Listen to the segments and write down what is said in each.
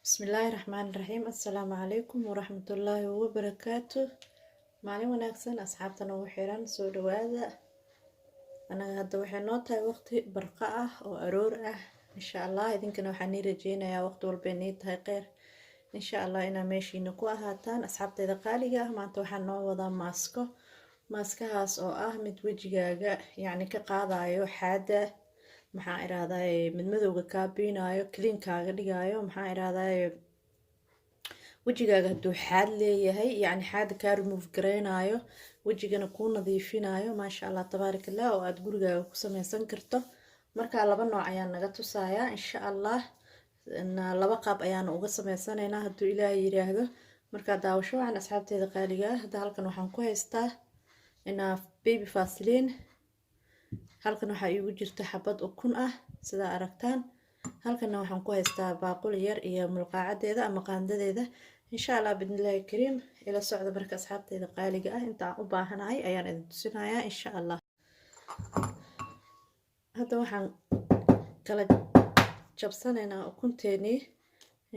بسم الله الرحمن الرحيم. السلام عليكم ورحمة الله وبركاته. مالين wanaagsan asxaabtana ugu xiran soo dhawaada. anaga hadda waxay noo tahay waqti barqa ah oo aroor ah insha Allah. idinkana waxaan rajeynayaa waqti walba inay tahay qeyr insha Allah inaa meeshiina ku ahaataan asxaabteeda qaaliga ah. maanta waxaan noo wadaa maaskahaas oo ah mid wejigaaga yacni ka qaadayo xaada, maxaa iraahdaye mid madowga kaa biinayo clean kaaga dhigayo, maxaa iraahdaye wejigaaga hadduu xaad leeyahay yacni xaada kaa remove gareynayo, wejigana kuu nadiifinayo maasha Allah tabaarak Allah, oo aad gurigaaga ku sameysan karto. marka laba nooc ayaan naga tusayaa insha Allah, laba qaab ayaan uga sameysanaynaa hadduu Ilaahay yiraahdo. marka daawasho waxaan asxaabteeda qaaliga ah. hadda halkan waxaan ku haystaa baby vaseline. halkan waxaa iigu jirta xabad ukun ah sida aragtaan. halkan waxaan ku haystaa baaquli yar iyo mulqaacadeeda ama qaandadeeda insha Allah bidnillaahi kariim. ila socda marka asxaabteeda qaaliga ah, inta aan u baahanahay ayaan idin tusinayaa insha Allah. hadda waxaan kala jabsanaynaa ukunteeni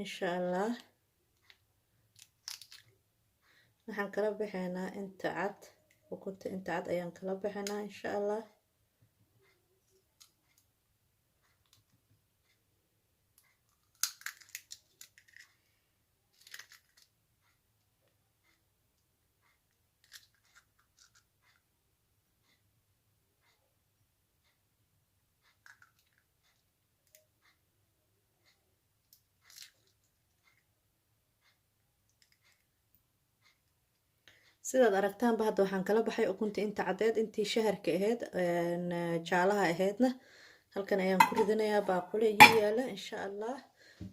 insha Allah. waxaan kala bixinaa inta cad, ukunta inta cad ayaan kala bixinaa insha Allah. sidaad aragtaanba hadda waxaan kala baxay ukunta inta cadeed, intii shaharka ahayd jaalaha ahaydna halkan ayaan ku ridanayaa baaquli ii yaala insha Allah.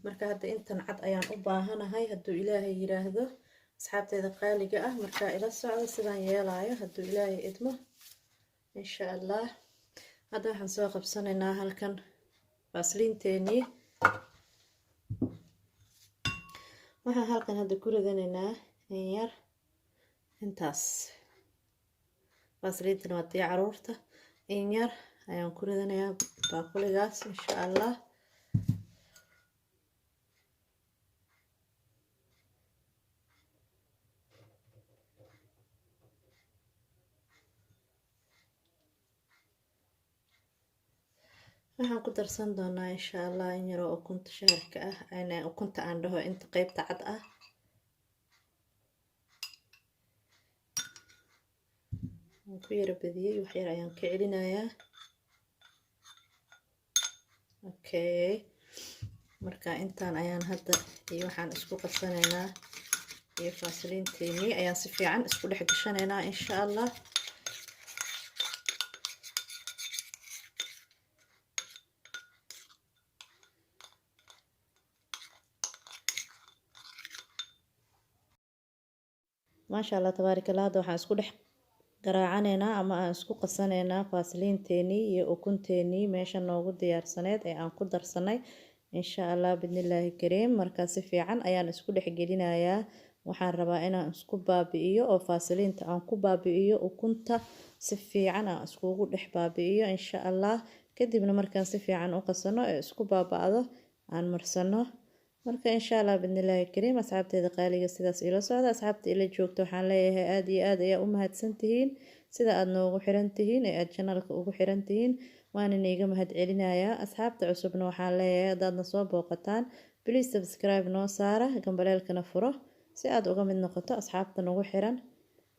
marka hadda intan cad ayaan u baahanahay hadduu Ilaahay yiraahdo asxaabteeda qaaliga ah. marka ila socda sidaan yeelayo hadduu Ilaahay idmo insha Allah. hadda waxaan soo qabsanaynaa halkan vaseline-teeni. waxaan halkan hadda ku ridanaynaa in yar intaas. vaseline-tana waa tii caruurta. in yar ayaan ku ridanayaa baaquligaas insha Allah. waxaan ku darsan doonaa insha Allah in yar oo ukunta shaharka ah, ukunta aan dhaho inta qaybta cad ah. ku yara badiyay wax yar ayaan ka celinayaa. okay marka intaan ayaan hadda iyo waxaan isku qasanaynaa iyo vaseline-teeni ayaan si fiican isku dhex gashanaynaa insha Allah. maasha Allah tabaarak Allah. hadda waxaan isku dhex garaacaneynaa ama aan isku qasanaynaa vaseline-teeni iyo ukunteeni meesha noogu diyaarsaneed ee aan ku darsanay insha Allah bidnillaahi kariim. marka si fiican ayaan isku dhex gelinayaa. waxaan rabaa inaan isku baabi'iyo oo vaseline-ta aan ku baabi'iyo ukunta si fiican aan iskugu dhex baabi'iyo insha Allah. kadibna markaan si fiican u qasano ee isku baaba'do aan marsano. marka insha Allah bidnillaahi kariim asxaabteeda qaaliga sidaas ila socda. asxaabta ila joogto waxaan leeyahay aad iyo aad ayaa u mahadsantihiin sida aad noogu xiran tihiin ee aad channelka ugu xiran tihiin, waan iniga mahad celinayaa. asxaabta cusubna waxaan leeyahay haddaadna soo booqataan please subscribe noo saara, gambaleelkana furo si aad uga mid noqoto asxaabta nagu xiran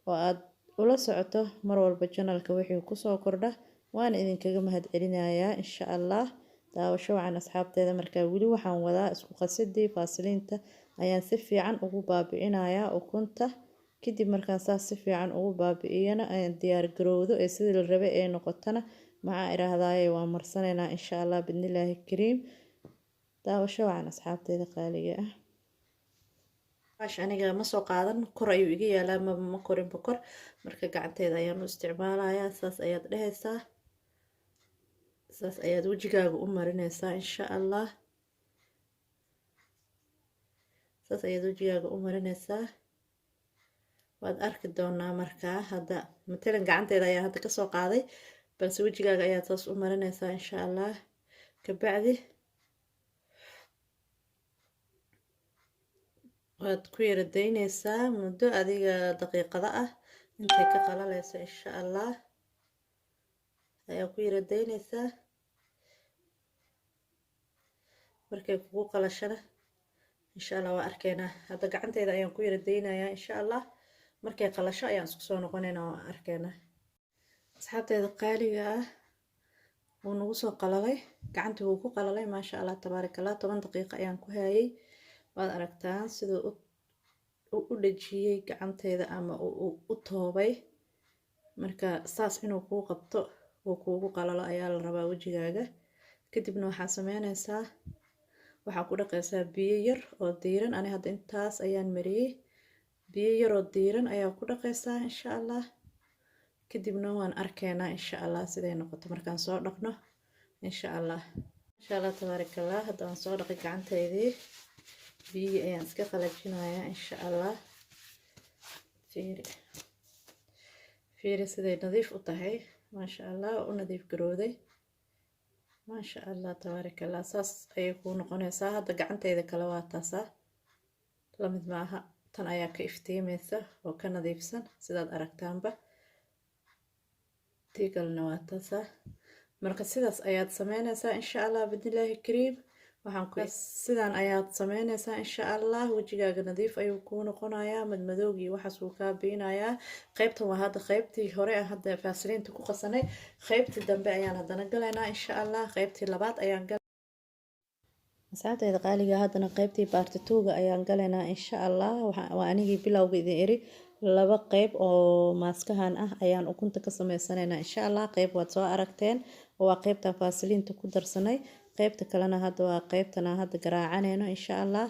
oo aad ula socoto mar walba channelka wixii ku soo kordha. waan idinkaga mahad celinayaa insha Allah. daawasho wacan asxaabteeda. markaa weli waxaan wadaa isku qasidii vaseline-ta ayaan si fiican ugu baabi'inayaa ukunta. kadib markaan saas si fiican ugu baabi'iyana ayaan diyaar garowdo ee sidii la rabay ee noqotana maxaa iraahdaye waan marsanaynaa insha Allah bidnillaahi kariim. daawasho wacan asxaabteeda qaaliga ah. aniga ma soo qaadan, kor ayuu iga yaalaa ma korin bokor. marka gacanteeda ayaan u isticmaalayaa. saas ayaad dhehaysaa, saas ayaad wejigaaga u marinaysaa insha Allah. saas ayaad wejigaaga u marinaysaa. waad arki doonaa markaa. hadda matalan gacanteeda ayaan hadda kasoo qaaday, balse wejigaaga ayaad saas u marinaysaa insha Allah. kabacdi waad ku yara daynaysaa muddo adiga daqiiqada ah intay ka qalalayso insha allah ayaa ku yara daynaysaa markay kugu qalashana insha allah waa arkeynaa hadda gacanteyda ayaan ku yara daynayaa insha allah markay qalasho ayaan isku soo noqonaynaa waa arkeynaa asxaabteeda qaaliga ah wuu nagu soo qalalay gacantii wuu ku qalalay maasha allah tabaaraka allah 10 daqiiqo ayaan ku hayay waad aragtaan siduu u dhajiyay gacanteeda ama u toobay marka saas inuu kuu qabto oo kuugu qalalo ayaa la rabaa wajigaaga kadibna waxaa sameynaysaa waxaa ku dhaqaysaa biyo yar oo diiran ani hadda intaas ayaan mariyay biyo yar oo diiran ayaa ku dhaqaysaa insha allah kadibna waan arkeynaa insha allah siday noqoto markaan soo dhaqno insha allah tabaaraka allah hadda waan soo dhaqay gacanteydii biyo ayaan iska qalajinayaa insha allah fiiri siday nadiif u tahay maasha allah u nadiif garooday maasha allah tabaaraka allah saas ayay kuu noqonaysaa hadda gacanteyda kale waa taasaa la mid maaha tan ayaa ka iftiimaysa oo ka nadiifsan sidaad aragtaanba tii kalena waa taasaa marka sidaas ayaad sameynaysaa insha allah bidnillaahi kariim waxaan ku sidaan ayaad sameynaysaa insha allah wajigaaga nadiif ayuu kuu noqonayaa madmadowgii waxaas uu kaa biinayaa qaybtan waa hadda qaybtii hore aan hadda faasiliinta ku qasanay qaybtii dambe ayaan haddana galaynaa insha allah qaybtii labaad ayaan asxaabteyda qaaliga haddana qaybtii part 2 ayaan galaynaa insha allah waa anigii bilowga idin iri laba qayb oo maaskahan ah ayaan ukunta ka sameysanaynaa insha allah qayb waad soo aragteen waa qaybtan faasiliinta ku darsanay qaybta kalena hadda waa qaybtan aan hadda garaacanayno insha allah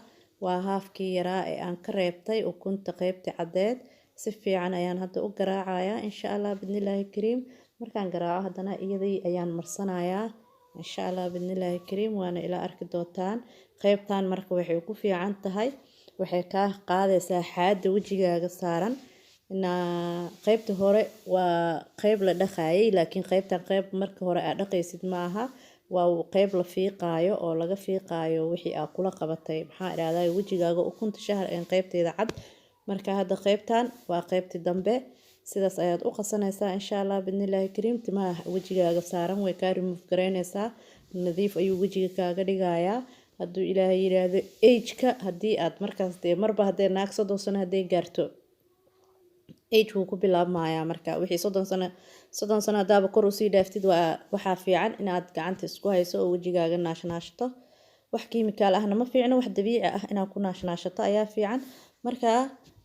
waa haafkii yaraa ee aan ka reebtay ukunta qaybtii cadeed si fiican ayaan hadda u garaacayaa insha allah bidnillaahi kariim markaan garaaco haddana iyadii ayaan marsanayaa insha allah bidnillaahi kariim waana ila arki doontaan qaybtan marka waxay ku fiican tahay waxay ka qaadaysaa xaada wajigaaga saaran qaybta hore waa qayb la dhaqaayay laakiin qaybtan qayb marka hore aad dhaqaysid maaha waa qayb la fiiqaayo oo laga fiiqaayo wixii aad kula qabatay maxaa idhahdaa wajigaaga ukunta shahar ee qaybteeda cad marka hadda qaybtan waa qaybtii dambe sidaas ayaad u qasanaysaa insha allah bidnillaahi kariim timaha wajigaaga saaran way ka remove gareynaysaa nadiif ayuu wajiga kaaga dhigayaa hadduu ilaahay yiraahdo age-ka haddii aad markaas dee marba haddee naag 30 sano hadday gaarto age wuu ku bilaabmayaa marka wixii 30 sano hadaaba kor usii dhaaftid waxaa fiican inaad gacanta isku hayso oo wajigaaga naashnaashto wax kiimikaal ahna ma fiicno wax dabiici ah inaad ku naashnaashato ayaa fiican marka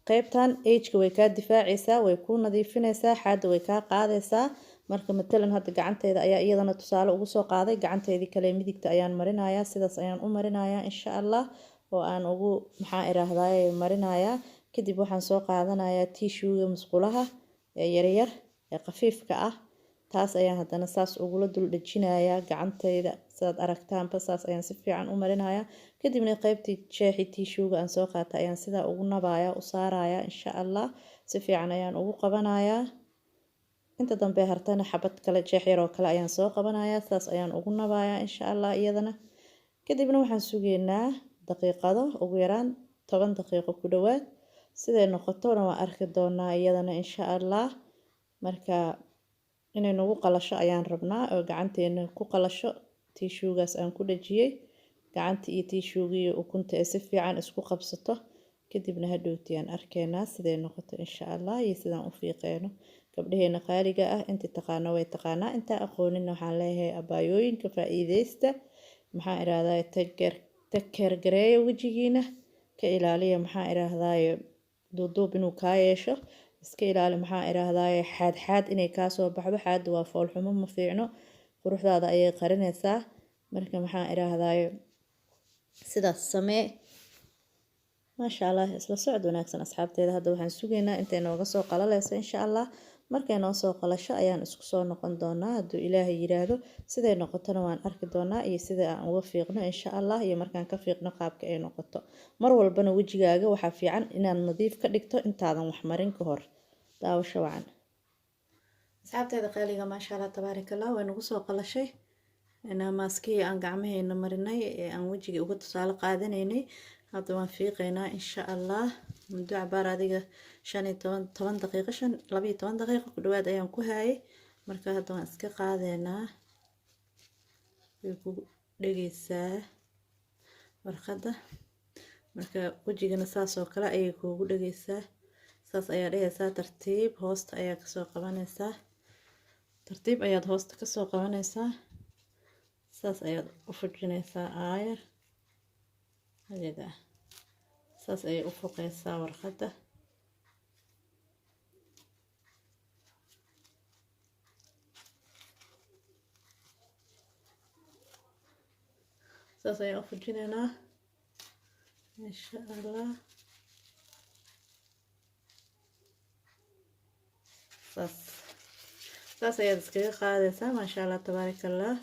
qaybtan age-ka way kaa difaacaysaa way ku nadiifinaysaa xaada way kaa qaadaysaa marka matalan hadda gacanteyda ayaa iyadana tusaale ugu soo qaaday gacanteedii kale midigta ayaan marinayaa sidaas ayaan u marinayaa insha allah oo aan ugu maxaa iraahdaay marinayaa kadib waxaan soo qaadanayaa tissue musqulaha ee yaryar ee khafiifka ah taas ayaan haddana saas ugula dul dhajinayaa gacanteyda sidaad aragtaanba saas ayaan si fiican u marinayaa kadibna qaybtii jeexi tissue aan soo qaatay ayaan sidaa ugu nabayaa u saarayaa insha allah si fiican ayaan ugu qabanayaa inta dambe hartana xabad kale jeex yar oo kale ayaan soo qabanayaa saas ayaan ugu nabayaa insha allah iyadana kadibna waxaan sugeynaa daqiiqado ugu yaraan 10 daqiiqo ku dhawaad siday noqotona waan arki doonaa iyadana insha allah marka inay nagu qalasho ayaan rabnaa oo gacanteena ku qalasho tissue-gaas aan ku dhajiyay gacanta iyo tissue-ga iyo ukunta ay si fiican isku qabsato kadibna hadhowti aan arkeynaa siday noqoto insha allah iyo sidaan u fiiqeyno gabdhaheena qaaliga ah intii taqaano way taqaanaa intaa aqoonina waxaan leeyahay abaayooyinka faa'iideysta maxaa iraahdaa takeer gareeya wajigiina ka ilaaliya maxaa iraahdaa duuduub inuu kaa yeesho iska ilaali maxaa iraahdaa xaad inay kaa soo baxdo xaad waa foolxumo ma fiicno quruxdaada ayay qarinaysaa marka maxaa iraahdaa sidaas samee maasha allah isla socod wanaagsan asxaabteeda hadda waxaan sugeynaa intay nooga soo qalalayso insha allah markay noo soo qalasho ayaan isku soo noqon doonaa hadduu ilaahay yiraahdo siday noqotona waan arki doonaa iyo sida aan uga fiiqno insha allah iyo markaan ka fiiqno qaabka ay noqoto mar walbana wajigaaga waxaa fiican inaad nadiif ka dhigto intaadan wax marin ka hor daawasho wacan asxaabteeda qaaliga maasha allah tabaaraka allah way nagu soo qalashay أنا ماسكية عن قعمه إنه مرناي عن وجهي وقت صال قادنيني هذا ما فيقنا إن شاء الله مدة عبارة دقيقة شان 8 دقيقة شان لبي 8 دقيقة كل واحد أيام كهاي مركا هذا ما إسك قادنا يكو دقيسة ورخدة مركا وجهنا ساس وكلا أيكو دقيسة ساس أيا دقيسة ترتيب هوست أيا كسو قبانيسة ترتيب أيا هوست كسو قبانيسة saas ayaad u fujinaysaa aayar hajada saas ayay u fuqaysaa warqadda saas ayaan u fujinaynaa insha allah saas ayaad iskaga qaadaysaa maasha allah tabaarakallah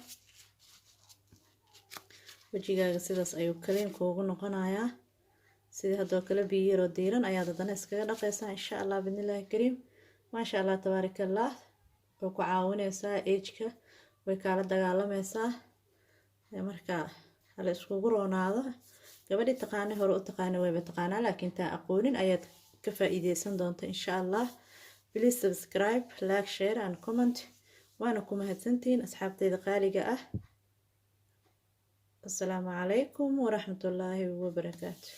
wajigaaga sidaas ayuu kaliin kuugu noqonayaa sidii hadoo kale biyo yar oo diiran ayaad haddana iskaga dhaqaysaa insha allah bidnillaahi kariim maasha allah tabaarakallah way ku caawinaysaa ejka way kaala dagaalamaysaa markaa hala iskugu roonaado gabadhii taqaanay hore u taqaanay wayba taqaanaa laakiin taa aqoonin ayaad ka faa'iideysan doonta insha allah please subscribe like share and comment waana ku mahadsantihiin asxaabtayda qaaliga ah السلام عليكم ورحمة الله وبركاته.